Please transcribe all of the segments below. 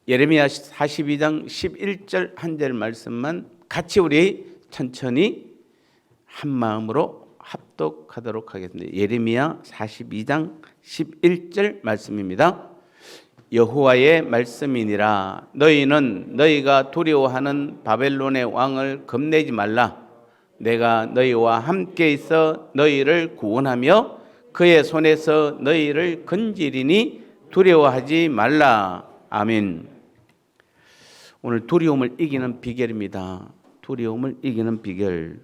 예레미야 42장 11절 한 절 말씀만 같이 우리 천천히 한 마음으로 합독하도록 하겠습니다. 예레미야 42장 11절 말씀입니다. 여호와의 말씀이니라. 너희는 너희가 두려워하는 바벨론의 왕을 겁내지 말라. 내가 너희와 함께 있어 너희를 구원하며 그의 손에서 너희를 건지리니 두려워하지 말라. 아멘. 오늘 두려움을 이기는 비결입니다. 두려움을 이기는 비결.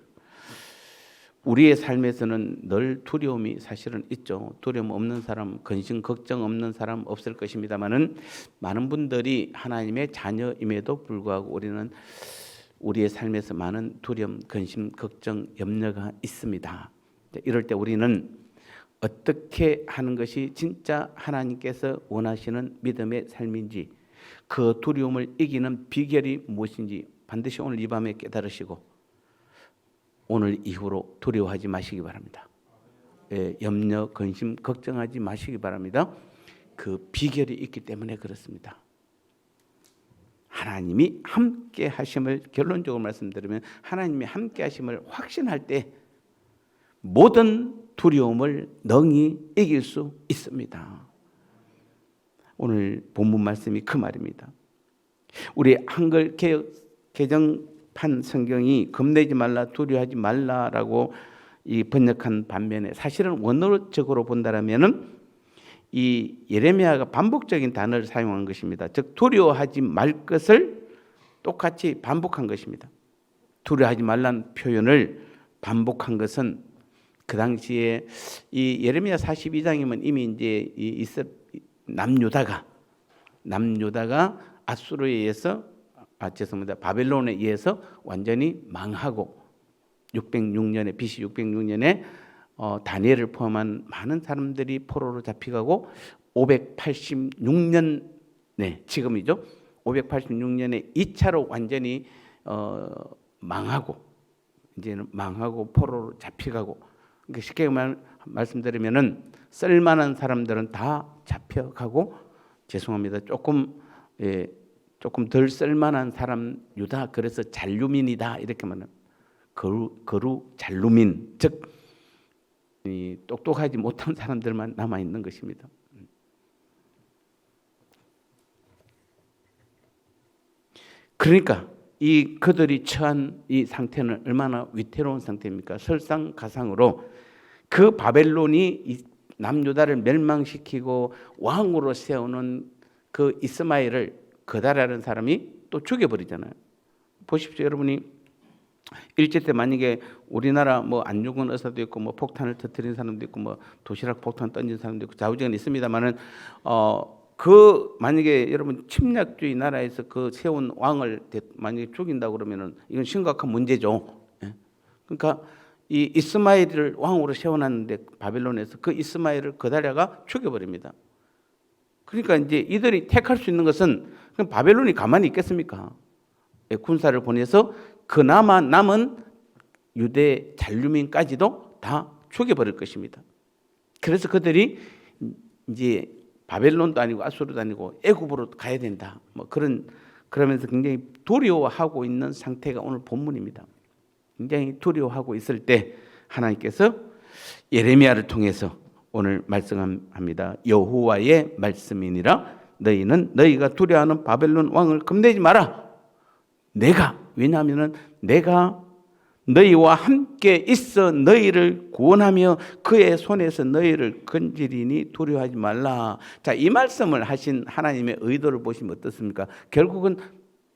우리의 삶에서는 늘 두려움이 사실은 있죠. 두려움 없는 사람, 근심 걱정 없는 사람 없을 것입니다만은 많은 분들이 하나님의 자녀임에도 불구하고 우리는 우리의 삶에서 많은 두려움, 근심, 걱정, 염려가 있습니다. 이럴 때 우리는 어떻게 하는 것이 진짜 하나님께서 원하시는 믿음의 삶인지, 그 두려움을 이기는 비결이 무엇인지 반드시 오늘 이 밤에 깨달으시고 오늘 이후로 두려워하지 마시기 바랍니다. 염려, 근심, 걱정하지 마시기 바랍니다. 그 비결이 있기 때문에 그렇습니다. 하나님이 함께 하심을, 결론적으로 말씀드리면 하나님이 함께 하심을 확신할 때 모든 두려움을 능히 이길 수 있습니다. 오늘 본문 말씀이 그 말입니다. 우리 한글 개정판 성경이 겁내지 말라, 두려워하지 말라라고 이 번역한 반면에 사실은 원어적으로 본다라면은 이 예레미야가 반복적인 단어를 사용한 것입니다. 즉 두려워하지 말 것을 똑같이 반복한 것입니다. 두려워하지 말라는 표현을 반복한 것은 그 당시에 이 예레미야 42장이면 이미 이제 남유다가 아수르에 의해서 바벨론에 의해서 완전히 망하고 606년에 BC 606년에 다니엘을 포함한 많은 사람들이 포로로 잡혀가고 586년 지금이죠. 586년에 2차로 완전히 망하고 이제는 망하고 포로로 잡혀가고, 그러니까 쉽게 말씀드리면은 쓸만한 사람들은 다 잡혀가고, 죄송합니다. 조금 덜 쓸만한 사람 유다, 그래서 잔류민이다 이렇게 말하는 거루 잔류민, 즉 똑똑하지 못한 사람들만 남아 있는 것입니다. 그러니까 이 그들이 처한 이 상태는 얼마나 위태로운 상태입니까? 설상가상으로 그 바벨론이 남유다를 멸망시키고 왕으로 세우는 그 이스마엘을 그다라는 사람이 또 죽여버리잖아요. 보십시오, 여러분이 일제 때 만약에 우리나라 뭐 안 죽은 의사도 있고 뭐 폭탄을 터뜨린 사람도 있고 뭐 도시락 폭탄 던진 사람도 있고 좌우지간 있습니다만은 그 만약에 여러분 침략주의 나라에서 그 세운 왕을 만약에 죽인다 그러면은 이건 심각한 문제죠. 그러니까 이 이스마엘을 왕으로 세워놨는데 바벨론에서 그 이스마엘을 그다랴가 죽여버립니다. 그러니까 이제 이들이 택할 수 있는 것은 그럼 바벨론이 가만히 있겠습니까? 군사를 보내서 그나마 남은 유대 잔류민까지도 다 죽여버릴 것입니다. 그래서 그들이 이제 바벨론도 아니고 아수르도 아니고 애굽으로 가야 된다. 뭐 그러면서 굉장히 두려워하고 있는 상태가 오늘 본문입니다. 굉장히 두려워하고 있을 때 하나님께서 예레미야를 통해서 오늘 말씀합니다. 여호와의 말씀이니라. 너희는 너희가 두려워하는 바벨론 왕을 겁내지 마라. 왜냐하면 내가 너희와 함께 있어 너희를 구원하며 그의 손에서 너희를 건지리니 두려워하지 말라. 자, 이 말씀을 하신 하나님의 의도를 보시면 어떻습니까? 결국은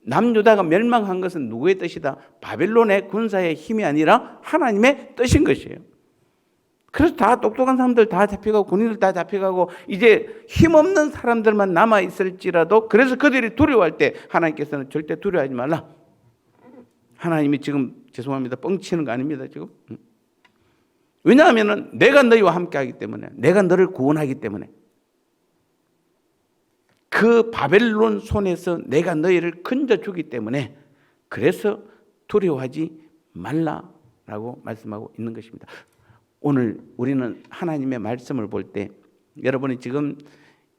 남유다가 멸망한 것은 누구의 뜻이다? 바벨론의 군사의 힘이 아니라 하나님의 뜻인 것이에요. 그래서 다 똑똑한 사람들 다 잡혀가고 군인들 다 잡혀가고 이제 힘없는 사람들만 남아있을지라도 그래서 그들이 두려워할 때 하나님께서는 절대 두려워하지 말라. 하나님이 지금 죄송합니다. 뻥치는 거 아닙니다. 지금. 왜냐하면 내가 너희와 함께 하기 때문에, 내가 너를 구원하기 때문에, 그 바벨론 손에서 내가 너희를 건져주기 때문에 그래서 두려워하지 말라라고 말씀하고 있는 것입니다. 오늘 우리는 하나님의 말씀을 볼 때 여러분이 지금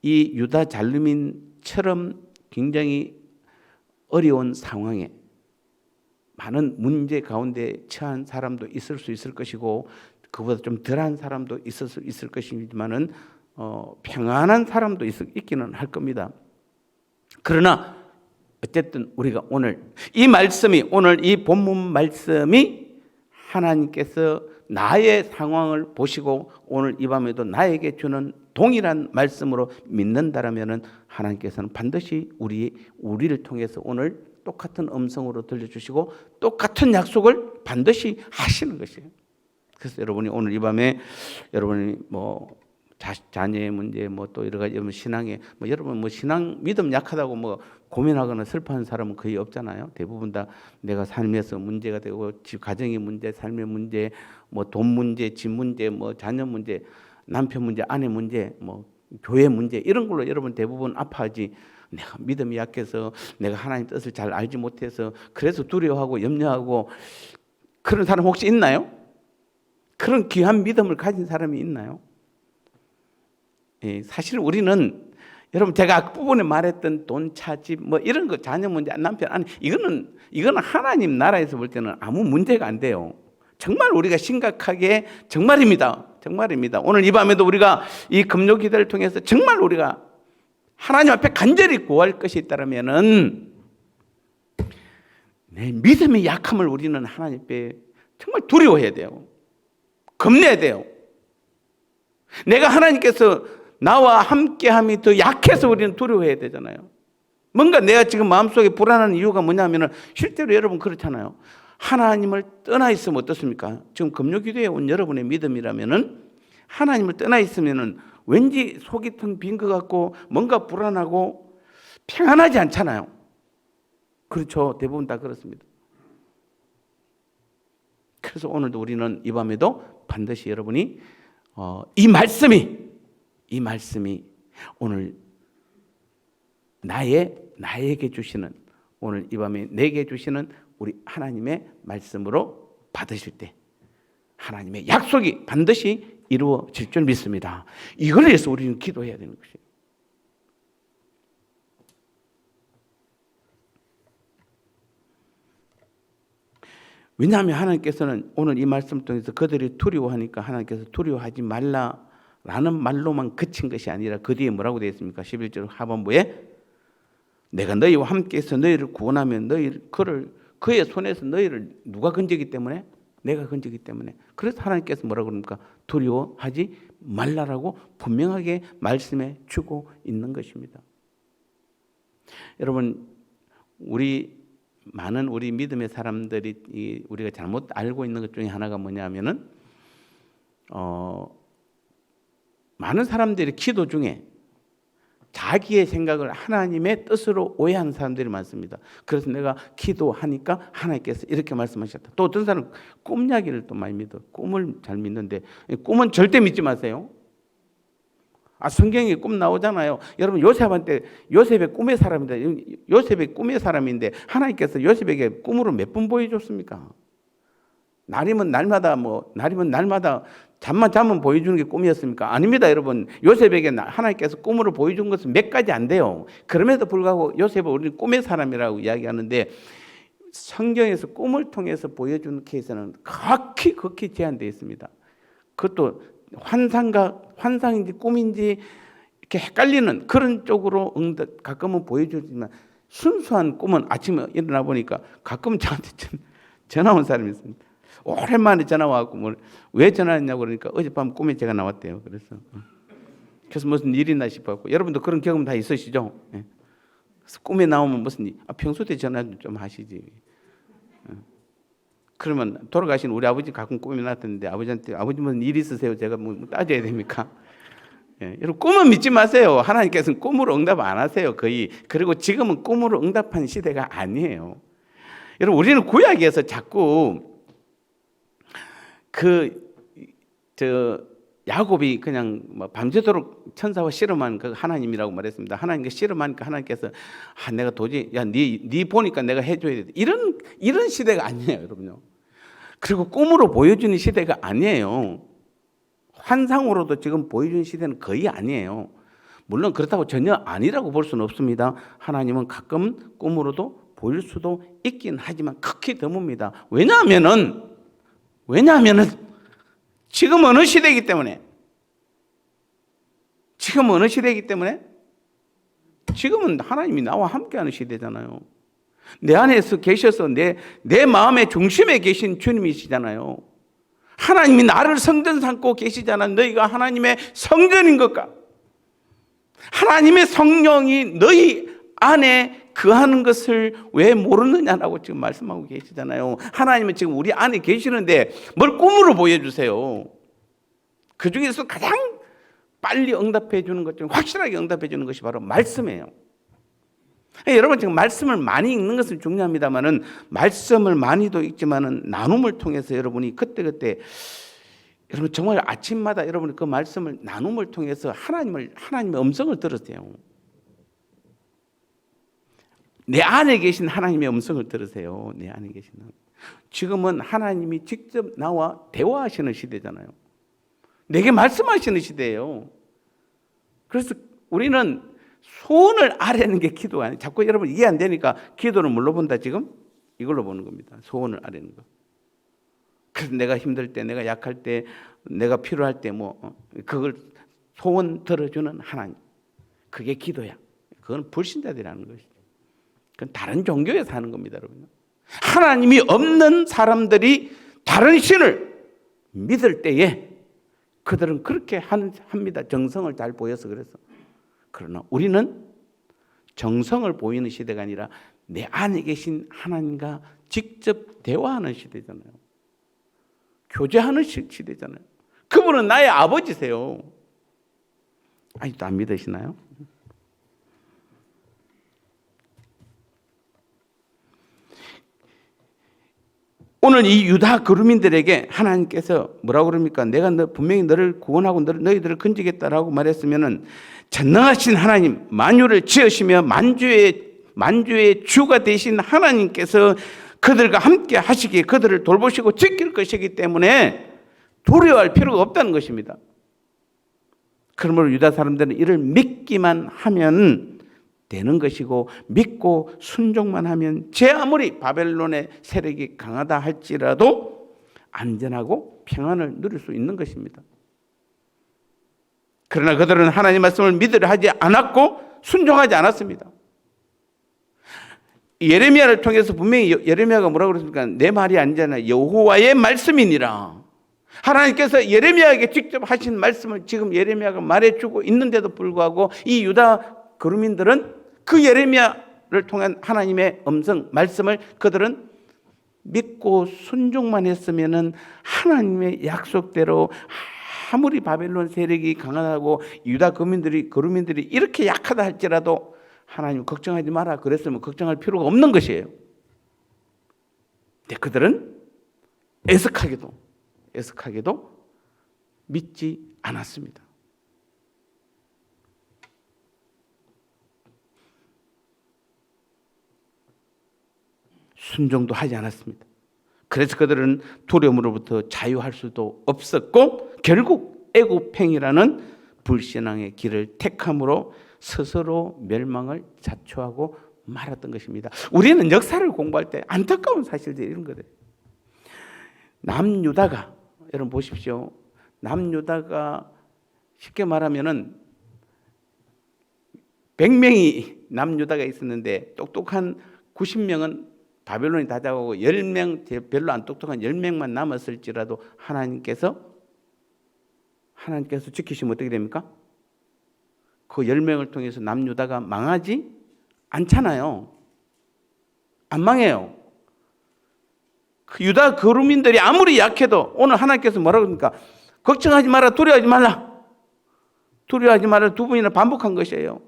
이 유다 잔류민처럼 굉장히 어려운 상황에 많은 문제 가운데 처한 사람도 있을 수 있을 것이고 그보다 좀 덜한 사람도 있을 수 있을 것이지만은 평안한 사람도 있기는 할 겁니다. 그러나 어쨌든 우리가 오늘 이 말씀이 오늘 이 본문 말씀이 하나님께서 나의 상황을 보시고 오늘 이 밤에도 나에게 주는 동일한 말씀으로 믿는다라면은 하나님께서는 반드시 우리를 통해서 오늘 똑같은 음성으로 들려주시고 똑같은 약속을 반드시 하시는 것이에요. 그래서 여러분이 오늘 이 밤에 여러분이 뭐 자녀의 문제 뭐 또 여러 가지 신앙에 뭐 여러분 뭐 신앙 믿음 약하다고 뭐 고민하거나 슬퍼하는 사람은 거의 없잖아요. 대부분 다 내가 삶에서 문제가 되고 집 가정의 문제, 삶의 문제, 뭐 돈 문제, 집 문제, 뭐 자녀 문제, 남편 문제, 아내 문제, 뭐 교회 문제 이런 걸로 여러분 대부분 아파하지. 내가 믿음이 약해서 내가 하나님 뜻을 잘 알지 못해서 그래서 두려워하고 염려하고 그런 사람 혹시 있나요? 그런 귀한 믿음을 가진 사람이 있나요? 예, 사실 우리는 여러분 제가 앞부분에 말했던 돈, 차, 집 뭐 이런 거 자녀 문제, 남편 아니 이거는 하나님 나라에서 볼 때는 아무 문제가 안 돼요. 정말 우리가 심각하게 정말입니다. 오늘 이 밤에도 우리가 이 금요 기도를 통해서 정말 우리가 하나님 앞에 간절히 구할 것이 있다면은 내 믿음의 약함을 우리는 하나님 앞에 정말 두려워해야 돼요. 겁내야 돼요. 내가 하나님께서 나와 함께함이 더 약해서 우리는 두려워해야 되잖아요. 뭔가 내가 지금 마음속에 불안한 이유가 뭐냐면 실제로 여러분 그렇잖아요. 하나님을 떠나 있으면 어떻습니까? 지금 금요기도에 온 여러분의 믿음이라면은 하나님을 떠나 있으면은 왠지 속이 텅 빈 것 같고 뭔가 불안하고 평안하지 않잖아요. 그렇죠. 대부분 다 그렇습니다. 그래서 오늘도 우리는 이 밤에도 반드시 여러분이 이 말씀이 오늘 나에게 주시는 오늘 이 밤에 내게 주시는 우리 하나님의 말씀으로 받으실 때 하나님의 약속이 반드시 이루어질 줄 믿습니다. 이걸 위해서 우리는 기도해야 되는 것이에요. 왜냐하면 하나님께서는 오늘 이 말씀 통해서 그들이 두려워하니까 하나님께서 두려워하지 말라라는 말로만 그친 것이 아니라 그 뒤에 뭐라고 되어 있습니까? 11절 하반부에 내가 너희와 함께해서 너희를 구원하면 그의 손에서 너희를 누가 건지기 때문에? 내가 건지기 때문에. 그래서 하나님께서 뭐라고 그럽니까? 두려워하지 말라라고 분명하게 말씀해 주고 있는 것입니다. 여러분 많은 우리 믿음의 사람들이 우리가 잘못 알고 있는 것 중에 하나가 뭐냐면은 많은 사람들이 기도 중에 자기의 생각을 하나님의 뜻으로 오해하는 사람들이 많습니다. 그래서 내가 기도하니까 하나님께서 이렇게 말씀하셨다. 또 어떤 사람은 꿈 이야기를 또 많이 믿어. 꿈을 잘 믿는데 꿈은 절대 믿지 마세요. 성경에 꿈 나오잖아요. 여러분 요셉의 꿈의 사람이다. 요셉의 꿈의 사람인데 하나님께서 요셉에게 꿈으로 몇 번 보여줬습니까? 날이면 날마다 잠만 자면 보여주는 게 꿈이었습니까? 아닙니다, 여러분. 요셉에게 하나님께서 꿈으로 보여준 것은 몇 가지 안 돼요. 그럼에도 불구하고 요셉은 우리는 꿈의 사람이라고 이야기하는데 성경에서 꿈을 통해서 보여주는 케이스는 극히 제한되어 있습니다. 그것도 환상인지 꿈인지 이렇게 헷갈리는 그런 쪽으로 가끔은 보여주지만 순수한 꿈은 아침에 일어나 보니까 가끔은 저한테 전화 온 사람이 있습니다. 오랜만에 전화 와갖고 왜 전화했냐고 그러니까 어젯밤 꿈에 제가 나왔대요. 그래서 무슨 일이나 싶었고 여러분도 그런 경험 다 있으시죠? 예. 그래서 꿈에 나오면 무슨 일? 평소 때 전화 좀 하시지. 그러면 돌아가신 우리 아버지 가끔 꿈에 나왔는데 아버지 무슨 일 있으세요? 제가 뭐 따져야 됩니까? 예, 여러분 꿈은 믿지 마세요. 하나님께서는 꿈으로 응답 안 하세요 거의. 그리고 지금은 꿈으로 응답하는 시대가 아니에요. 여러분 우리는 구약에서 자꾸 야곱이 그냥 밤새도록 천사와 씨름한 그 하나님이라고 말했습니다. 하나님께 씨름하니까 하나님께서 내가 도저히 네 보니까 내가 해줘야 돼. 이런 시대가 아니에요, 여러분요. 그리고 꿈으로 보여주는 시대가 아니에요. 환상으로도 지금 보여주는 시대는 거의 아니에요. 물론 그렇다고 전혀 아니라고 볼 수는 없습니다. 하나님은 가끔 꿈으로도 보일 수도 있긴 하지만 극히 드뭅니다. 왜냐하면은 지금 어느 시대이기 때문에 지금은 하나님이 나와 함께하는 시대잖아요. 내 안에서 계셔서 내 마음의 중심에 계신 주님이시잖아요. 하나님이 나를 성전 삼고 계시잖아. 너희가 하나님의 성전인 것과 하나님의 성령이 너희 안에 거하는 것을 왜 모르느냐라고 지금 말씀하고 계시잖아요. 하나님은 지금 우리 안에 계시는데 뭘 꿈으로 보여주세요. 그 중에서 가장 빨리 응답해 주는 것 중 확실하게 응답해 주는 것이 바로 말씀이에요. 여러분 지금 말씀을 많이 읽는 것은 중요합니다만은 말씀을 많이도 읽지만은 나눔을 통해서 여러분이 그때그때 여러분 정말 아침마다 여러분이 그 말씀을 나눔을 통해서 하나님의 음성을 들으세요. 내 안에 계신 하나님의 음성을 들으세요. 내 안에 계신 하나님. 지금은 하나님이 직접 나와 대화하시는 시대잖아요. 내게 말씀하시는 시대예요. 그래서 우리는 소원을 아뢰는 게 기도가 아니에요. 자꾸 여러분 이해 안 되니까 기도를 뭘로 본다 지금? 이걸로 보는 겁니다. 소원을 아뢰는 거. 그래서 내가 힘들 때, 내가 약할 때, 내가 필요할 때 그걸 소원 들어주는 하나님. 그게 기도야. 그건 불신자들이라는 것이죠. 그건 다른 종교에서 하는 겁니다, 여러분. 하나님이 없는 사람들이 다른 신을 믿을 때에 그들은 그렇게 합니다. 정성을 잘 보여서 그래서. 그러나 우리는 정성을 보이는 시대가 아니라 내 안에 계신 하나님과 직접 대화하는 시대잖아요. 교제하는 시대잖아요. 그분은 나의 아버지세요. 아직도 안 믿으시나요? 오늘 이 유다 거류민들에게 하나님께서 뭐라고 그럽니까? 내가 분명히 너를 구원하고 너희들을 건지겠다라고 말했으면은 전능하신 하나님, 만유를 지으시며 만주의 주가 되신 하나님께서 그들과 함께 하시기에 그들을 돌보시고 지킬 것이기 때문에 두려워할 필요가 없다는 것입니다. 그러므로 유다 사람들은 이를 믿기만 하면 되는 것이고 믿고 순종만 하면 제 아무리 바벨론의 세력이 강하다 할지라도 안전하고 평안을 누릴 수 있는 것입니다. 그러나 그들은 하나님 말씀을 믿으려 하지 않았고 순종하지 않았습니다. 예레미야를 통해서 분명히 예레미야가 뭐라고 그랬습니까? 내 말이 아니잖아요. 여호와의 말씀이니라. 하나님께서 예레미야에게 직접 하신 말씀을 지금 예레미야가 말해주고 있는데도 불구하고 이 유다 거류민들은 그 예레미야를 통한 하나님의 음성 말씀을 그들은 믿고 순종만 했으면은 하나님의 약속대로 아무리 바벨론 세력이 강하다고 유다 거류민들이 이렇게 약하다 할지라도 하나님 걱정하지 마라 그랬으면 걱정할 필요가 없는 것이에요. 근데 그들은 애석하게도 믿지 않았습니다. 순종도 하지 않았습니다. 그래서 그들은 두려움으로부터 자유할 수도 없었고 결국 애굽행위라는 불신앙의 길을 택함으로 스스로 멸망을 자초하고 말았던 것입니다. 우리는 역사를 공부할 때 안타까운 사실들이 이런 거예요. 남유다가 여러분 보십시오. 남유다가 쉽게 말하면은 100명이 남유다가 있었는데 똑똑한 90명은 바벨론이 다 잡아오고 10명 별로 안 똑똑한 10명만 남았을지라도 하나님께서 지키시면 어떻게 됩니까? 그 10명을 통해서 남유다가 망하지 않잖아요. 안 망해요. 그 유다 거류민들이 아무리 약해도 오늘 하나님께서 뭐라고 그럽니까? 걱정하지 마라, 두려워하지 말라. 두려워하지 말라 두 번이나 반복한 것이에요.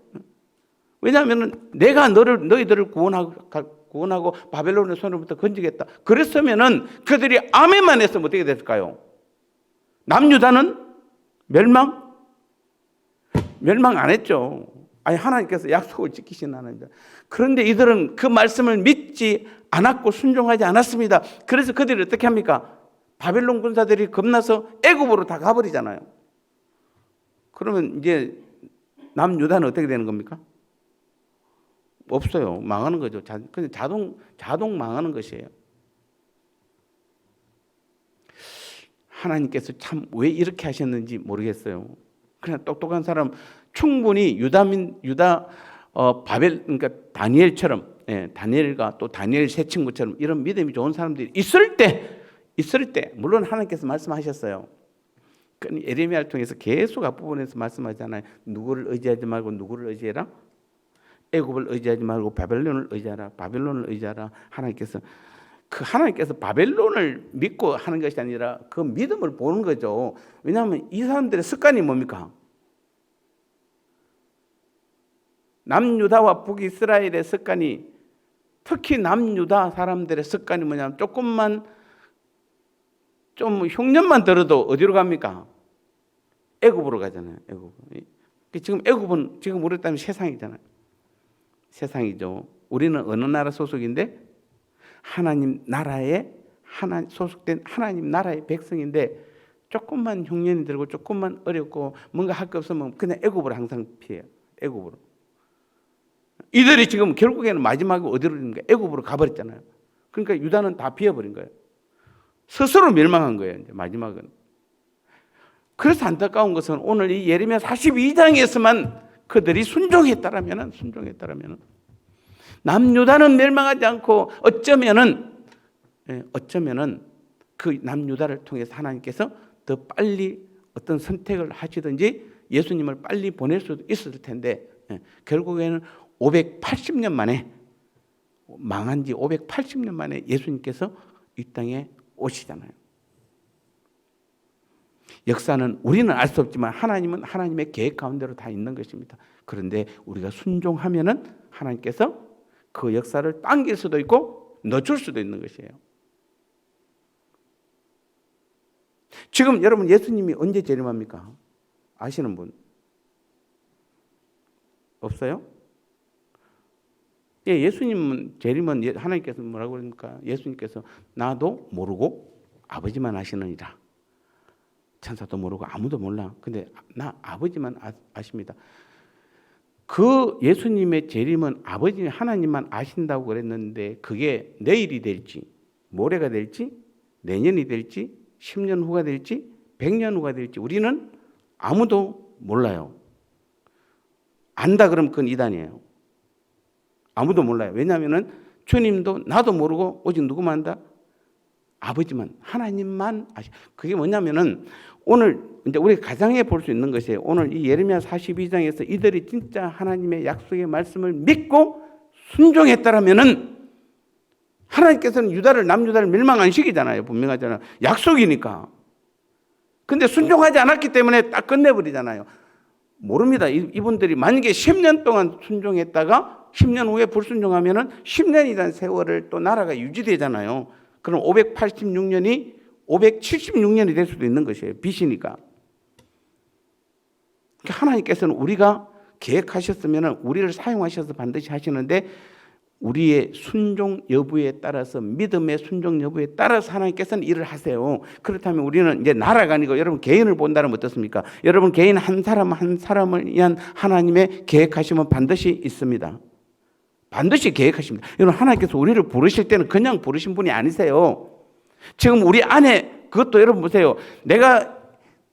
왜냐하면 내가 너희들을 구원하고 바벨론의 손으로부터 건지겠다. 그랬으면은 그들이 아멘만 했으면 어떻게 됐을까요? 남유다는 멸망 안 했죠. 아니 하나님께서 약속을 지키신 하나님입니다. 그런데 이들은 그 말씀을 믿지 않았고 순종하지 않았습니다. 그래서 그들이 어떻게 합니까? 바벨론 군사들이 겁나서 애굽으로 다 가버리잖아요. 그러면 이제 남유다는 어떻게 되는 겁니까? 없어요. 망하는 거죠. 그냥 자동 망하는 것이에요. 하나님께서 참 왜 이렇게 하셨는지 모르겠어요. 그냥 똑똑한 사람 충분히 바벨 그러니까 다니엘처럼, 다니엘과 또 다니엘 세 친구처럼 이런 믿음이 좋은 사람들이 있을 때 물론 하나님께서 말씀하셨어요. 예레미야를 통해서 계속 앞부분에서 말씀하잖아요. 누구를 의지하지 말고 누구를 의지해라. 애굽을 의지하지 말고 바벨론을 의지하라. 바벨론을 의지하라. 하나님께서 바벨론을 믿고 하는 것이 아니라 그 믿음을 보는 거죠. 왜냐하면 이 사람들의 습관이 뭡니까? 남유다와 북이스라엘의 습관이, 특히 남유다 사람들의 습관이 뭐냐면 조금만 좀 흉년만 들어도 어디로 갑니까? 애굽으로 가잖아요. 애굽. 지금 애굽은 지금 우리 따면 세상이잖아요. 세상이죠. 우리는 어느 나라 소속인데 하나님 나라에 소속된 하나님 나라의 백성인데 조금만 흉년이 들고 조금만 어렵고 뭔가 할 거 없으면 그냥 애굽으로 항상 피해요. 애굽으로. 이들이 지금 결국에는 마지막에 어디로 가는가? 애굽으로 가버렸잖아요. 그러니까 유다는 다 비어버린 거예요. 스스로 멸망한 거예요. 이제 마지막은. 그래서 안타까운 것은 오늘 이 예레미야 42장에서만 그들이 순종했다라면은 남유다는 멸망하지 않고 어쩌면은 그 남유다를 통해서 하나님께서 더 빨리 어떤 선택을 하시든지 예수님을 빨리 보낼 수도 있었을 텐데 결국에는 580년 만에, 망한 지 580년 만에 예수님께서 이 땅에 오시잖아요. 역사는 우리는 알 수 없지만 하나님은 하나님의 계획 가운데로 다 있는 것입니다. 그런데 우리가 순종하면은 하나님께서 그 역사를 당길 수도 있고 늦출 수도 있는 것이에요. 지금 여러분 예수님이 언제 재림합니까? 아시는 분? 없어요? 예수님은 재림은 하나님께서 뭐라고 그러니까 예수님께서 나도 모르고 아버지만 아시느니라. 천사도 모르고 아무도 몰라. 근데 나 아버지만 아십니다. 그 예수님의 재림은 아버지 하나님만 아신다고 그랬는데 그게 내일이 될지 모레가 될지 내년이 될지 10년 후가 될지 100년 후가 될지 우리는 아무도 몰라요. 안다 그러면 그건 이단이에요. 아무도 몰라요. 왜냐하면 주님도 나도 모르고 오직 누구만 안다? 아버지만, 하나님만 아시. 그게 뭐냐면은 오늘 이제 우리 가정에 볼 수 있는 것이에요. 오늘 이 예레미야 42장에서 이들이 진짜 하나님의 약속의 말씀을 믿고 순종했다라면은 하나님께서는 남유다를 멸망 안 시키잖아요. 분명하잖아요. 약속이니까. 근데 순종하지 않았기 때문에 딱 끝내버리잖아요. 모릅니다. 이분들이 만약에 10년 동안 순종했다가 10년 후에 불순종하면은 10년이라는 세월을 또 나라가 유지되잖아요. 그럼 586년이 576년이 될 수도 있는 것이에요. 빚이니까. 하나님께서는 우리가 계획하셨으면 우리를 사용하셔서 반드시 하시는데 우리의 순종 여부에 따라서 믿음의 순종 여부에 따라서 하나님께서는 일을 하세요. 그렇다면 우리는 이제 나라가 아니고 여러분 개인을 본다면 어떻습니까? 여러분 개인 한 사람 한 사람을 위한 하나님의 계획하심은 반드시 있습니다. 반드시 계획하십니다. 여러분 하나님께서 우리를 부르실 때는 그냥 부르신 분이 아니세요. 지금 우리 안에 그것도 여러분 보세요. 내가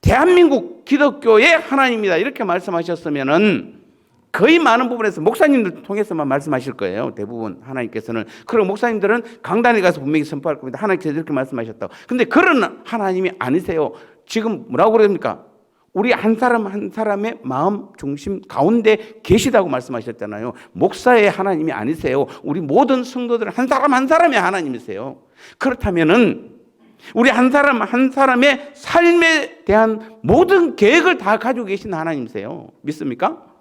대한민국 기독교의 하나님이다 이렇게 말씀하셨으면은 거의 많은 부분에서 목사님들 통해서만 말씀하실 거예요. 대부분 하나님께서는. 그리고 목사님들은 강단에 가서 분명히 선포할 겁니다. 하나님께서 이렇게 말씀하셨다고. 근데 그런 하나님이 아니세요. 지금 뭐라고 그럽니까? 우리 한 사람 한 사람의 마음 중심 가운데 계시다고 말씀하셨잖아요. 목사의 하나님이 아니세요. 우리 모든 성도들 한 사람 한 사람의 하나님이세요. 그렇다면은 우리 한 사람 한 사람의 삶에 대한 모든 계획을 다 가지고 계신 하나님이세요. 믿습니까?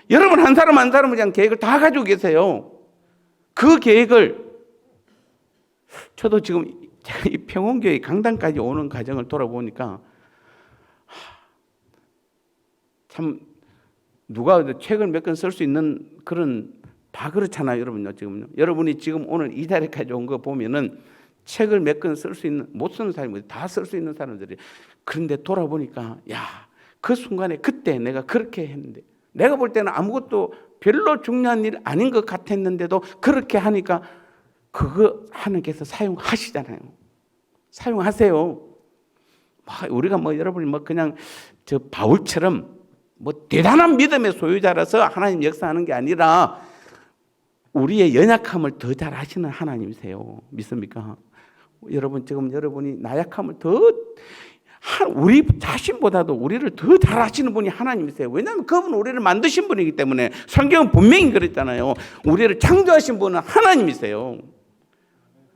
여러분 한 사람 한 사람을 위한 계획을 다 가지고 계세요. 그 계획을 저도 지금 제가 이 평온교회 강단까지 오는 과정을 돌아보니까 참 누가 책을 몇 권 쓸 수 있는 그런 다 그렇잖아요, 여러분요. 지금요. 여러분이 지금 오늘 이 자리까지 온 거 보면은 책을 몇 권 쓸 수 있는 못 쓰는 사람이 다 쓸 수 있는 사람들이. 그런데 돌아보니까 야, 그 순간에 그때 내가 그렇게 했는데 내가 볼 때는 아무것도 별로 중요한 일 아닌 것 같았는데도 그렇게 하니까 그거 하나님께서 사용하시잖아요. 사용하세요. 우리가 여러분이 그냥 저 바울처럼 대단한 믿음의 소유자라서 하나님 역사하는 게 아니라 우리의 연약함을 더 잘 아시는 하나님이세요. 믿습니까? 여러분 지금 여러분이 나약함을 우리 자신보다도 우리를 더 잘 아시는 분이 하나님이세요. 왜냐하면 그분은 우리를 만드신 분이기 때문에. 성경은 분명히 그랬잖아요. 우리를 창조하신 분은 하나님이세요.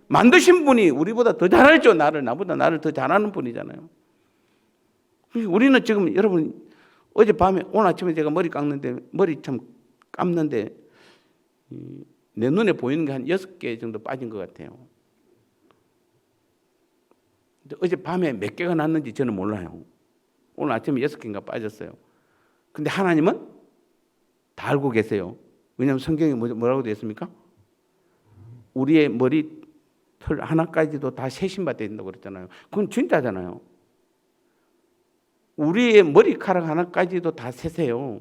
만드신 분이 우리보다 더 잘 알죠. 나보다 나를 더 잘하는 분이잖아요. 우리는 지금 여러분 어젯밤에 오늘 아침에 제가 머리 감는데 내 눈에 보이는 게 한 6개 정도 빠진 것 같아요. 어젯밤에 몇 개가 났는지 저는 몰라요. 오늘 아침에 6개인가 빠졌어요. 근데 하나님은 다 알고 계세요. 왜냐하면 성경에 뭐라고 되어 있습니까? 우리의 머리 털 하나까지도 다 세심받아야 된다고 그랬잖아요. 그건 진짜잖아요. 우리의 머리카락 하나까지도 다 세세요.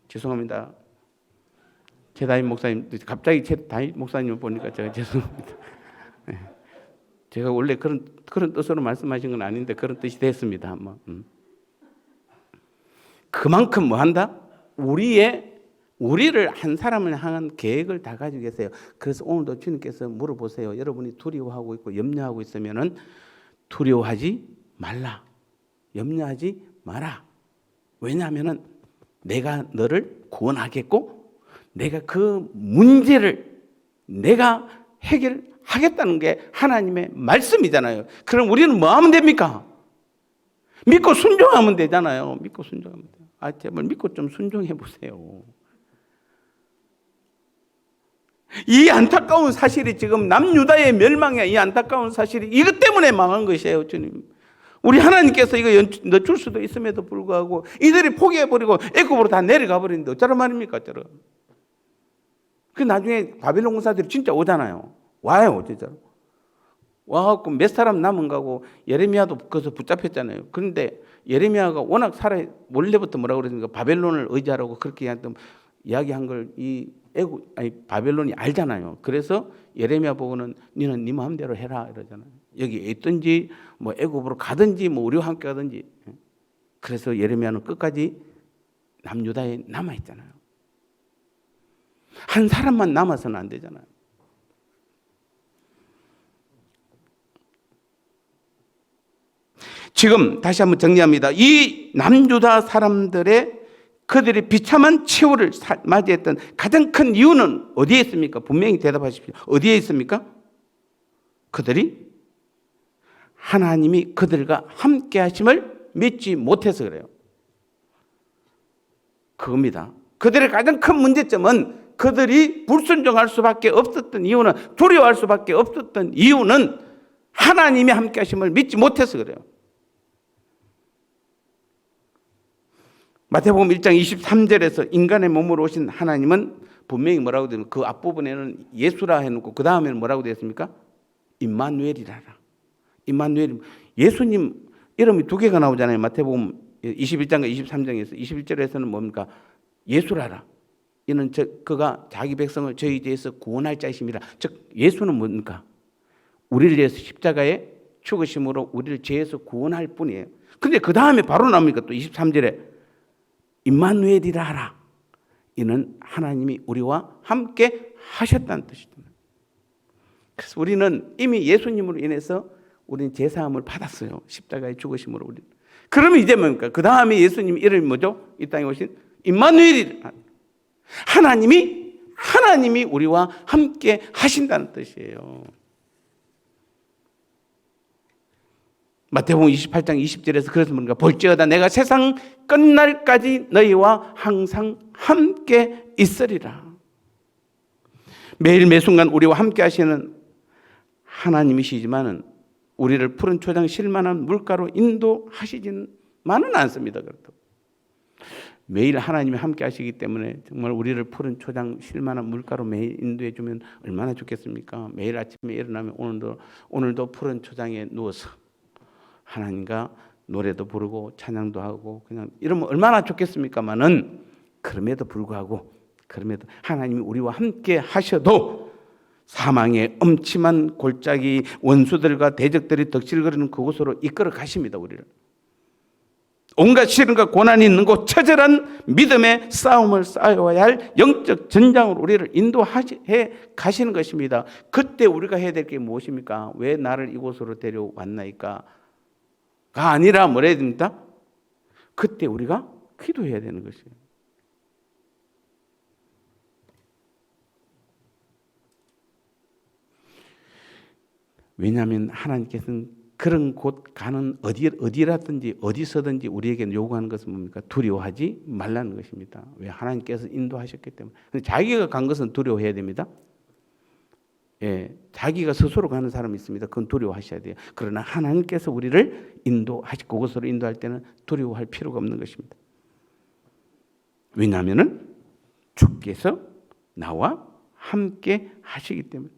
죄송합니다. 제 담임 목사님, 갑자기 제 담임 목사님을 보니까 제가 죄송합니다. 제가 원래 그런 뜻으로 말씀하신 건 아닌데 그런 뜻이 됐습니다. 그만큼 뭐한다? 우리를 한 사람을 향한 계획을 다 가지고 계세요. 그래서 오늘도 주님께서 물어보세요. 여러분이 두려워하고 있고 염려하고 있으면은 두려워하지 말라. 염려하지 마라. 왜냐하면은 내가 너를 구원하겠고 내가 그 문제를 내가 해결하겠다는 게 하나님의 말씀이잖아요. 그럼 우리는 뭐 하면 됩니까? 믿고 순종하면 되잖아요. 믿고 순종하면 돼요. 제발 믿고 좀 순종해 보세요. 이 안타까운 사실이 지금 남유다의 멸망의 이 안타까운 사실이 이것 때문에 망한 것이에요. 주님. 우리 하나님께서 이거 늦출 수도 있음에도 불구하고 이들이 포기해버리고 애굽으로 다 내려가 버리는데 어쩌란 말입니까? 그 나중에 바벨론 군사들이 진짜 오잖아요. 와요, 진짜로. 와갖고 몇 사람 남은 거고 예레미야도 거기서 붙잡혔잖아요. 그런데 예레미야가 워낙 원래부터 뭐라고 그랬습니까? 바벨론을 의지하라고 그렇게 이야기한 걸 바벨론이 알잖아요. 그래서 예레미야 보고는 너는 네 마음대로 해라 이러잖아요. 여기 있든지 애굽으로 가든지 우리와 함께 가든지. 그래서 예레미야는 끝까지 남유다에 남아 있잖아요. 한 사람만 남아서는 안 되잖아요. 지금 다시 한번 정리합니다. 이 남유다 사람들의 그들이 비참한 최후를 맞이했던 가장 큰 이유는 어디에 있습니까? 분명히 대답하십시오. 어디에 있습니까? 그들이 하나님이 그들과 함께 하심을 믿지 못해서 그래요. 그겁니다. 그들의 가장 큰 문제점은 그들이 불순종할 수밖에 없었던 이유는, 두려워할 수밖에 없었던 이유는 하나님이 함께 하심을 믿지 못해서 그래요. 마태복음 1장 23절에서 인간의 몸으로 오신 하나님은 분명히 뭐라고 되면 그 앞부분에는 예수라 해놓고 그 다음에는 뭐라고 되어 있습니까? 임마누엘이라라. 임마누엘. 예수님 이름이 2개가 나오잖아요. 마태복음 21장과 23장에서 21절에서는 뭡니까? 예수라라. 이는 그가 자기 백성을 저희 죄에서 구원할 자이심이라. 즉 예수는 뭡니까? 우리를 위해서 십자가에 죽으심으로 우리를 죄에서 구원할 뿐이에요. 근데 그 다음에 바로 나옵니까? 또 23절에 임마누엘이라 하라. 이는 하나님이 우리와 함께 하셨다는 뜻입니다. 그래서 우리는 이미 예수님으로 인해서 우리는 제사함을 받았어요. 십자가에 죽으심으로 우리는. 그러면 이제 뭡니까? 그 다음에 예수님 이름이 뭐죠? 이 땅에 오신 임마누엘이라. 하나님이 우리와 함께 하신다는 뜻이에요. 마태복음 28장 20절에서 그래서 뭔가 볼지어다 내가 세상 끝날까지 너희와 항상 함께 있으리라. 매일 매순간 우리와 함께 하시는 하나님이시지만은 우리를 푸른 초장 실만한 물가로 인도하시지만은 않습니다. 그렇다고. 매일 하나님이 함께 하시기 때문에 정말 우리를 푸른 초장 실만한 물가로 매일 인도해 주면 얼마나 좋겠습니까? 매일 아침에 일어나면 오늘도 푸른 초장에 누워서 하나님과 노래도 부르고 찬양도 하고 그냥 이러면 얼마나 좋겠습니까마는 그럼에도 불구하고 하나님이 우리와 함께 하셔도 사망의 엄침한 골짜기 원수들과 대적들이 덕질거리는 그곳으로 이끌어 가십니다. 우리를 온갖 시련과 고난이 있는 곳 처절한 믿음의 싸움을 싸워야 할 영적 전장으로 우리를 인도해 가시는 것입니다. 그때 우리가 해야 될 게 무엇입니까? 왜 나를 이곳으로 데려왔나이까? 가 아니라 뭐라 해야 됩니까? 그때 우리가 기도해야 되는 것이에요. 왜냐하면 하나님께서는 그런 곳 가는 어디라든지 어디서든지 우리에게 요구하는 것은 뭡니까? 두려워하지 말라는 것입니다. 왜? 하나님께서 인도하셨기 때문에. 자기가 간 것은 두려워해야 됩니다. 예, 자기가 스스로 가는 사람이 있습니다. 그건 두려워하셔야 돼요. 그러나 하나님께서 우리를 인도하시고 그곳으로 인도할 때는 두려워할 필요가 없는 것입니다. 왜냐하면 주께서 나와 함께 하시기 때문에.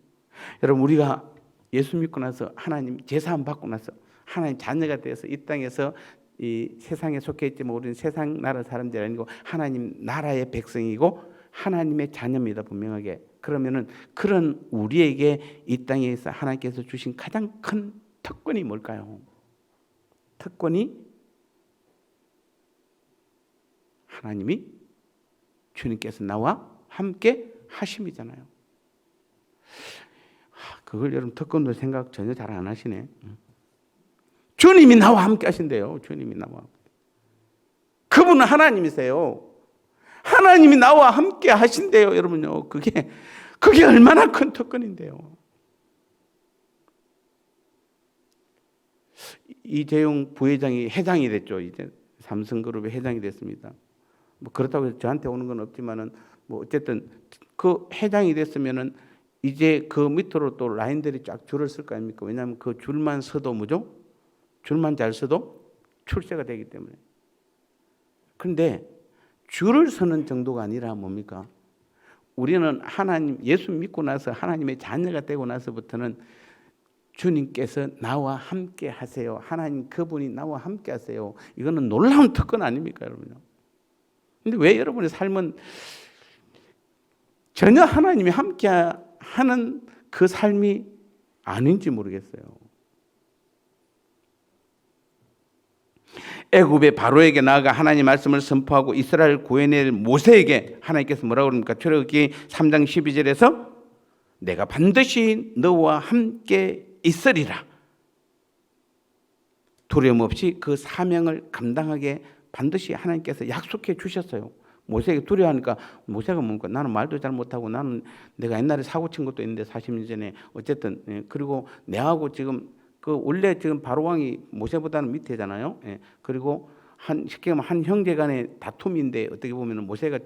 여러분 우리가 예수 믿고 나서 하나님 제사함 받고 나서 하나님 자녀가 되어서 이 땅에서 이 세상에 속해 있지만 우리는 세상 나라 사람들이 아니고 하나님 나라의 백성이고 하나님의 자녀입니다. 분명하게. 그러면은 그런 우리에게 이 땅에서 하나님께서 주신 가장 큰 특권이 뭘까요? 특권이 하나님이 주님께서 나와 함께 하심이잖아요. 그걸 여러분 특권도 생각 전혀 잘 안 하시네. 주님이 나와 함께 하신대요. 주님이 나와. 그분은 하나님이세요. 하나님이 나와 함께 하신대요. 여러분요. 그게 얼마나 큰 특권인데요. 이재용 부회장이 회장이 됐죠. 이제 삼성그룹의 회장이 됐습니다. 뭐 그렇다고 해서 저한테 오는 건 없지만은 뭐 어쨌든 그 회장이 됐으면은 이제 그 밑으로 또 라인들이 쫙 줄을 쓸 거 아닙니까? 왜냐하면 그 줄만 서도 뭐죠? 줄만 잘 서도 출세가 되기 때문에. 그런데 줄을 서는 정도가 아니라 뭡니까? 우리는 하나님, 예수 믿고 나서 하나님의 자녀가 되고 나서부터는 주님께서 나와 함께 하세요. 하나님 그분이 나와 함께 하세요. 이거는 놀라운 특권 아닙니까, 여러분요? 근데 왜 여러분의 삶은 전혀 하나님이 함께 하는 그 삶이 아닌지 모르겠어요. 애굽의 바로에게 나아가 하나님 말씀을 선포하고 이스라엘 구해낼 모세에게 하나님께서 뭐라고 그럽니까? 출애굽기 3장 12절에서 내가 반드시 너와 함께 있으리라. 두려움 없이 그 사명을 감당하게 반드시 하나님께서 약속해 주셨어요. 모세에게 두려워하니까 모세가 뭡니까? 나는 말도 잘 못하고 나는 내가 옛날에 사고 친 것도 있는데 40년 전에 어쨌든 그리고 내하고 지금 그 원래 지금 바로 왕이 모세보다는 밑에잖아요. 그리고 쉽게 말하면 한 형제간의 다툼인데 어떻게 보면 모세가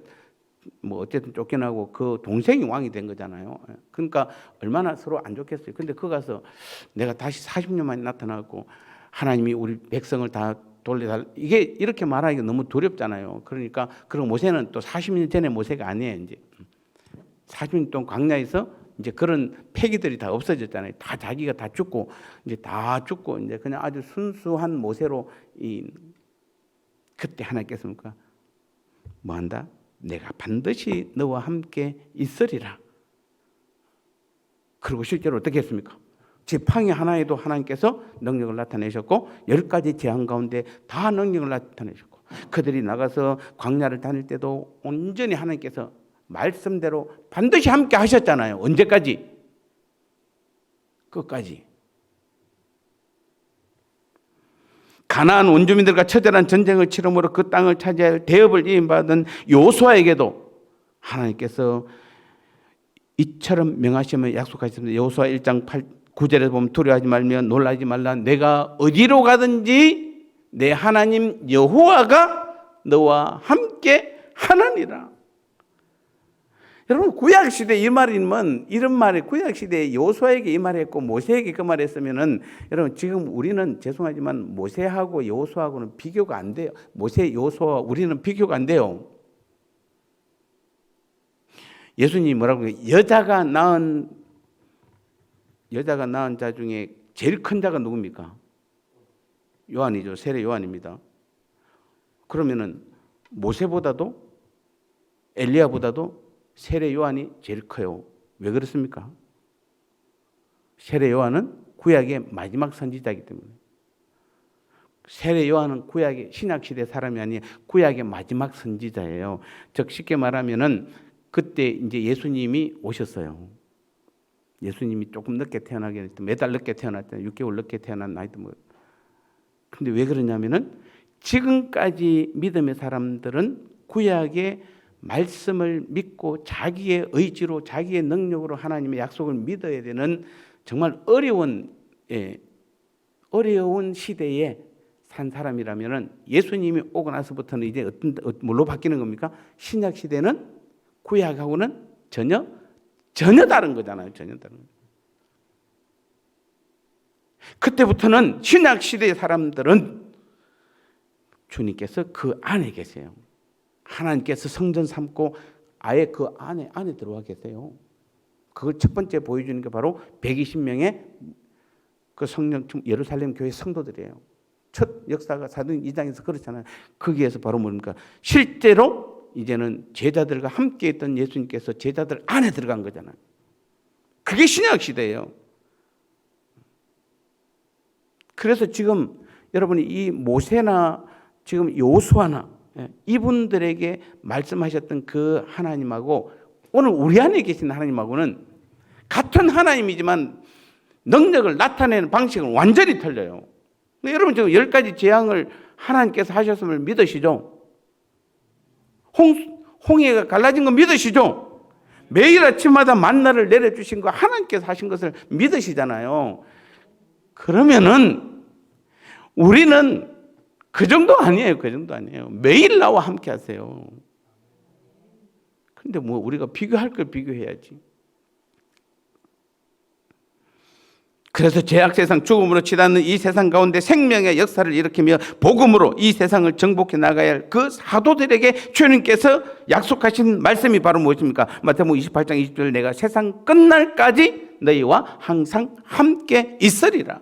뭐 어쨌든 쫓겨나고 그 동생이 왕이 된 거잖아요. 그러니까 얼마나 서로 안 좋겠어요. 근데 그 가서 내가 다시 40년 만에 나타나고 하나님이 우리 백성을 다 돌려달 이게 이렇게 말하기가 너무 두렵잖아요. 그러니까 그리고 모세는 또 40년 전에 모세가 아니에요. 이제 40년 동안 광야에서 이제 그런 패기들이 다 없어졌잖아요. 다 자기가 다 죽고 이제 다 죽고 이제 그냥 아주 순수한 모세로 그때 하나님께서 뭐 한다? 내가 반드시 너와 함께 있으리라. 그리고 실제로 어떻게 했습니까? 지팡이 하나에도 하나님께서 능력을 나타내셨고 10가지 재앙 가운데 다 능력을 나타내셨고 그들이 나가서 광야를 다닐 때도 온전히 하나님께서 말씀대로 반드시 함께 하셨잖아요. 언제까지? 끝까지. 가나안 원주민들과 처절한 전쟁을 치름으로 그 땅을 차지할 대업을 이임받은 여호수아에게도 하나님께서 이처럼 명하시며 약속하셨습니다. 여호수아 1장 9절에 보면 두려워하지 말며 놀라지 말라. 내가 어디로 가든지 내 하나님 여호와가 너와 함께 하느니라. 여러분 구약시대 이 말이면 이런 말이 구약시대에 여호수아에게 이 말을 했고 모세에게 그 말을 했으면은 여러분 지금 우리는 죄송하지만 모세하고 여호수아하고는 비교가 안 돼요. 모세 여호수아와 우리는 비교가 안 돼요. 예수님이 뭐라고 해요? 여자가 낳은 자 중에 제일 큰 자가 누굽니까? 요한이죠. 세례 요한입니다. 그러면은 모세보다도 엘리야보다도 세례 요한이 제일 커요. 왜 그렇습니까? 세례 요한은 구약의 마지막 선지자이기 때문에. 세례 요한은 구약의 신약 시대 사람이 아니에요. 구약의 마지막 선지자예요. 즉 쉽게 말하면은 그때 이제 예수님이 오셨어요. 예수님이 조금 늦게 태어나긴 했던 몇 달 늦게 태어났잖아요. 6개월 늦게 태어난 나이도 뭐. 근데 왜 그러냐면은 지금까지 믿음의 사람들은 구약의 말씀을 믿고 자기의 의지로 자기의 능력으로 하나님의 약속을 믿어야 되는 정말 어려운 시대에 산 사람이라면은 예수님이 오고 나서부터는 이제 뭘로 바뀌는 겁니까? 신약 시대는 구약하고는 전혀 다른 거잖아요. 전혀 다른 거. 그때부터는 신약 시대의 사람들은 주님께서 그 안에 계세요. 하나님께서 성전 삼고 아예 그 안에 들어와 계세요. 그걸 첫 번째 보여주는 게 바로 120명의 그 성령 예루살렘 교회 성도들이에요. 첫 역사가 사도행 2장에서 그렇잖아요. 거기에서 바로 뭡니까? 실제로 이제는 제자들과 함께 있던 예수님께서 제자들 안에 들어간 거잖아요. 그게 신약 시대예요. 그래서 지금 여러분이 이 모세나 지금 요수아나 이분들에게 말씀하셨던 그 하나님하고 오늘 우리 안에 계신 하나님하고는 같은 하나님이지만 능력을 나타내는 방식은 완전히 틀려요. 여러분 지금 10가지 재앙을 하나님께서 하셨음을 믿으시죠? 홍해가 갈라진 거 믿으시죠? 매일 아침마다 만나를 내려주신 거 하나님께서 하신 것을 믿으시잖아요. 그러면은 우리는 그 정도 아니에요. 그 정도 아니에요. 매일 나와 함께 하세요. 근데 뭐 우리가 비교할 걸 비교해야지. 그래서 죄악 세상 죽음으로 치닫는 이 세상 가운데 생명의 역사를 일으키며 복음으로 이 세상을 정복해 나가야 할 그 사도들에게 주님께서 약속하신 말씀이 바로 무엇입니까? 마태복음 28장 20절 내가 세상 끝날까지 너희와 항상 함께 있으리라.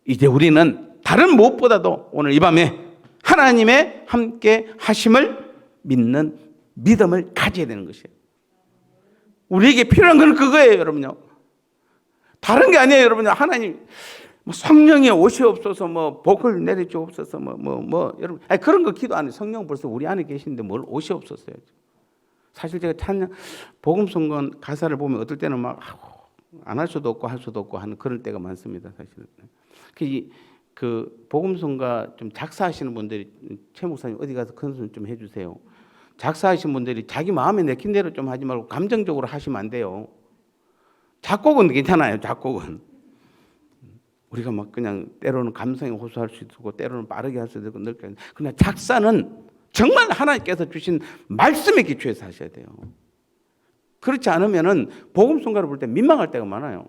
이제 우리는 다른 무엇보다도 오늘 이 밤에 하나님의 함께 하심을 믿는 믿음을 가져야 되는 것이에요. 우리에게 필요한 건 그거예요, 여러분요. 다른 게 아니에요, 여러분요. 하나님 성령이 오시옵소서, 복을 내려주옵소서, 여러분, 그런 거 기도 안 해요. 성령 벌써 우리 안에 계시는데 뭘 오시옵소서요. 사실 제가 찬양 복음성경 가사를 보면 어떨 때는 막 안 할 수도 없고 할 수도 없고 하는 그런 때가 많습니다, 사실은. 그 복음성가 좀 작사하시는 분들이 최 목사님 어디 가서 큰손 좀 해주세요. 작사하신 분들이 자기 마음에 내킨 대로 좀 하지 말고 감정적으로 하시면 안 돼요. 작곡은 괜찮아요. 작곡은 우리가 막 그냥 때로는 감성에 호소할 수 있고 때로는 빠르게 할 수도 있고 넓게. 그러나 작사는 정말 하나님께서 주신 말씀에 기초해서 하셔야 돼요. 그렇지 않으면은 복음성가를 볼 때 민망할 때가 많아요.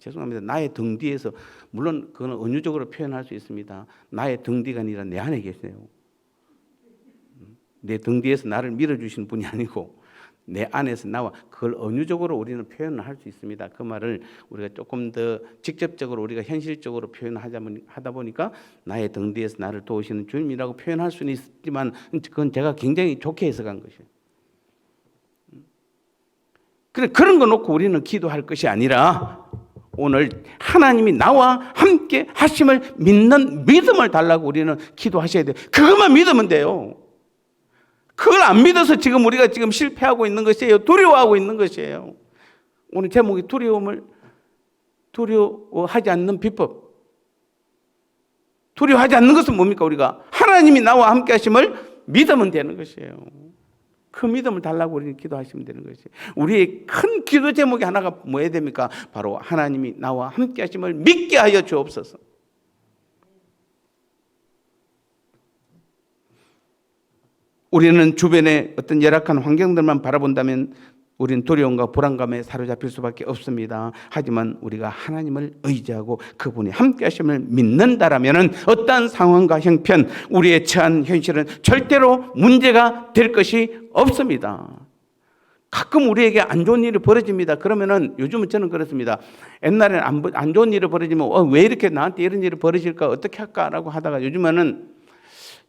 죄송합니다. 나의 등 뒤에서 물론 그건 은유적으로 표현할 수 있습니다. 나의 등 뒤가 아니라 내 안에 계세요. 내 등 뒤에서 나를 밀어주시는 분이 아니고 내 안에서 나와 그걸 은유적으로 우리는 표현을 할 수 있습니다. 그 말을 우리가 조금 더 직접적으로 우리가 현실적으로 하다 보니까 나의 등 뒤에서 나를 도우시는 주님이라고 표현할 수는 있지만 그건 제가 굉장히 좋게 해석한 것이에요. 그런 거 놓고 우리는 기도할 것이 아니라 오늘 하나님이 나와 함께 하심을 믿는 믿음을 달라고 우리는 기도하셔야 돼요. 그것만 믿으면 돼요. 그걸 안 믿어서 지금 우리가 지금 실패하고 있는 것이에요. 두려워하고 있는 것이에요. 오늘 제목이 두려워하지 않는 비법. 두려워하지 않는 것은 뭡니까? 우리가 하나님이 나와 함께 하심을 믿으면 되는 것이에요. 그 믿음을 달라고 우리는 기도하시면 되는 것이에요. 우리의 큰 기도 제목이 하나가 뭐해야 됩니까? 바로 하나님이 나와 함께 하심을 믿게 하여 주옵소서. 우리는 주변의 어떤 열악한 환경들만 바라본다면 우리는 두려움과 불안감에 사로잡힐 수밖에 없습니다. 하지만 우리가 하나님을 의지하고 그분이 함께 하심을 믿는다라면 어떠한 상황과 형편, 우리의 처한 현실은 절대로 문제가 될 것이 없습니다. 가끔 우리에게 안 좋은 일이 벌어집니다. 그러면은 요즘은 저는 그렇습니다. 옛날에는 안 좋은 일이 벌어지면 왜 이렇게 나한테 이런 일이 벌어질까 어떻게 할까라고 하다가 요즘에는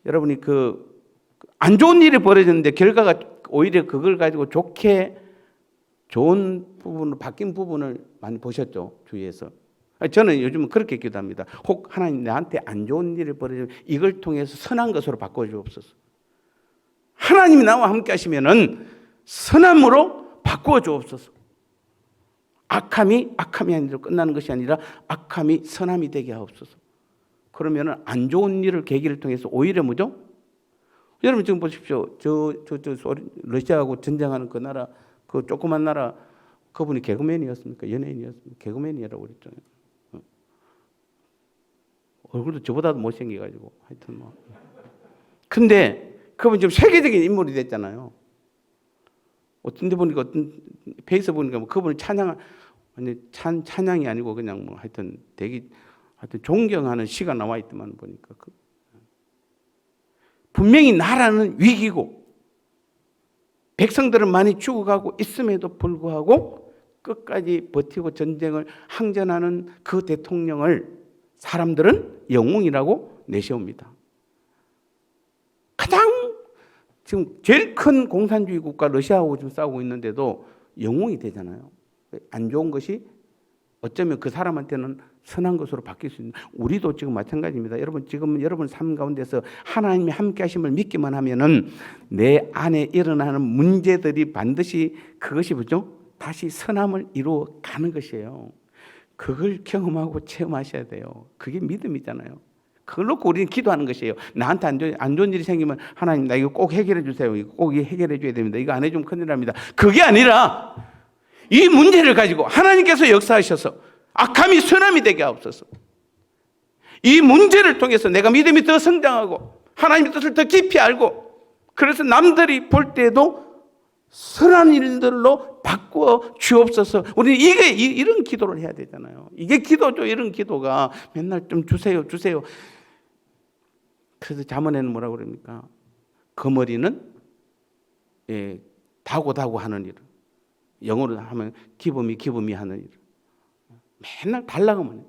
여러분이 안 좋은 일이 벌어졌는데 결과가 오히려 그걸 가지고 좋게 좋은 부분을 바뀐 부분을 많이 보셨죠, 주위에서. 저는 요즘은 그렇게 기도합니다. 혹 하나님 나한테 안 좋은 일이 벌어지면 이걸 통해서 선한 것으로 바꿔 주옵소서. 하나님이 나와 함께 하시면은 선함으로 바꾸어 주옵소서. 악함이 아니라 끝나는 것이 아니라 악함이 선함이 되게 하옵소서. 그러면은 안 좋은 일을 계기를 통해서 오히려 뭐죠? 여러분 지금 보십시오. 러시아하고 전쟁하는 그 나라, 그 조그만 나라, 그분이 개그맨이었습니까? 연예인이었습니까? 개그맨이라고 그랬잖아요. 얼굴도 저보다도 못생겨가지고 하여튼 뭐. 근데 그분 지금 세계적인 인물이 됐잖아요. 어떤 데 보니까 어떤 페이스 보니까 뭐 그분을 찬양이 아니고 그냥 뭐 하여튼 존경하는 시가 나와 있더만 보니까 분명히 나라는 위기고 백성들은 많이 죽어가고 있음에도 불구하고 끝까지 버티고 전쟁을 항전하는 그 대통령을 사람들은 영웅이라고 내세웁니다. 가장 지금 제일 큰 공산주의 국가 러시아하고 지금 싸우고 있는데도 영웅이 되잖아요. 안 좋은 것이 어쩌면 그 사람한테는 선한 것으로 바뀔 수 있는, 우리도 지금 마찬가지입니다. 여러분 지금 여러분 삶 가운데서 하나님이 함께 하심을 믿기만 하면은 내 안에 일어나는 문제들이 반드시 그것이 뭐죠? 다시 선함을 이루어 가는 것이에요. 그걸 경험하고 체험하셔야 돼요. 그게 믿음이잖아요. 그걸 놓고 우리는 기도하는 것이에요. 나한테 안 좋은 일이 생기면 하나님 나 이거 꼭 해결해 주세요. 이거 꼭 해결해 줘야 됩니다. 이거 안 해주면 큰일 납니다. 그게 아니라 이 문제를 가지고 하나님께서 역사하셔서 악함이 선함이 되게 하옵소서. 이 문제를 통해서 내가 믿음이 더 성장하고 하나님의 뜻을 더 깊이 알고 그래서 남들이 볼 때도 선한 일들로 바꾸어 주옵소서. 우리는 이런 기도를 해야 되잖아요. 이게 기도죠. 이런 기도가 맨날 좀 주세요. 그래서 잠언에는 뭐라고 그럽니까? 거머리는 다고 하는 일. 영어로 하면 기범이 하는 일. 맨날 달라고만 해요.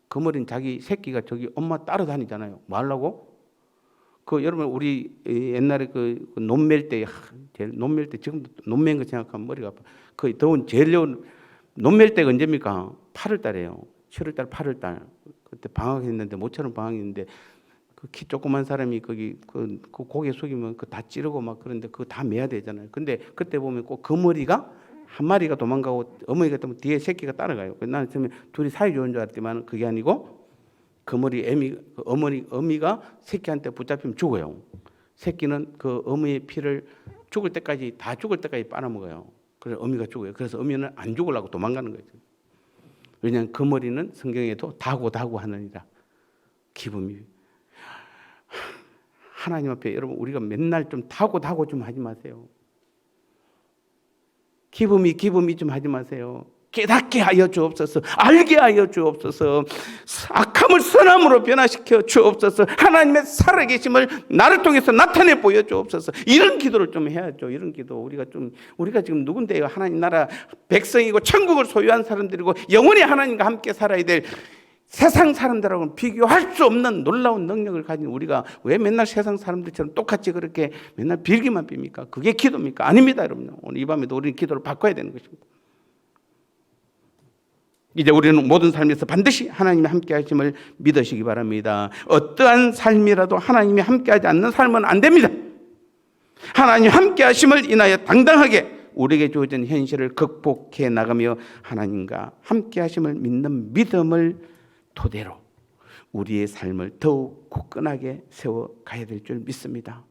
거머리는 자기 새끼가 저기 엄마 따라다니잖아요. 뭐 하려고? 여러분 우리 옛날에 논멜 때 지금도 논매인 거 생각하면 머리가 아파. 더운 제일 논멜 때가 언제입니까? 8월 달이에요. 7월 달, 8월 달. 그때 방학했는데 모처럼 방학인데 키 조그만 사람이 거기 고개 숙이면 다 찌르고 막 그런데 그거 다 매야 되잖아요. 근데 그때 보면 꼭 거머리가 한 마리가 도망가고 어머니가 또 뒤에 새끼가 따라가요. 나는 처음에 둘이 사이 좋은 줄 알았지만 그게 아니고 거머리 어미가 새끼한테 붙잡히면 죽어요. 새끼는 그 어미의 피를 죽을 때까지 빨아먹어요. 그래서 어미가 죽어요. 그래서 어미는 안 죽으려고 도망가는 거죠. 왜냐하면 거머리는 성경에도 다고 하느니라. 기분이 하나님 앞에 여러분 우리가 맨날 좀 다고 좀 하지 마세요. 기분이 좀 하지 마세요. 깨닫게 하여 주옵소서. 알게 하여 주옵소서. 악함을 선함으로 변화시켜 주옵소서. 하나님의 살아계심을 나를 통해서 나타내 보여 주옵소서. 이런 기도를 좀 해야죠. 이런 기도 우리가 지금 누군데요? 하나님 나라 백성이고 천국을 소유한 사람들이고 영원히 하나님과 함께 살아야 될 세상 사람들하고는 비교할 수 없는 놀라운 능력을 가진 우리가 왜 맨날 세상 사람들처럼 똑같이 그렇게 맨날 빌기만 빕니까? 그게 기도입니까? 아닙니다, 여러분. 오늘 이 밤에도 우리는 기도를 바꿔야 되는 것입니다. 이제 우리는 모든 삶에서 반드시 하나님이 함께 하심을 믿으시기 바랍니다. 어떠한 삶이라도 하나님이 함께 하지 않는 삶은 안 됩니다. 하나님이 함께 하심을 인하여 당당하게 우리에게 주어진 현실을 극복해 나가며 하나님과 함께 하심을 믿는 믿음을 토대로 우리의 삶을 더욱 굳건하게 세워가야 될 줄 믿습니다.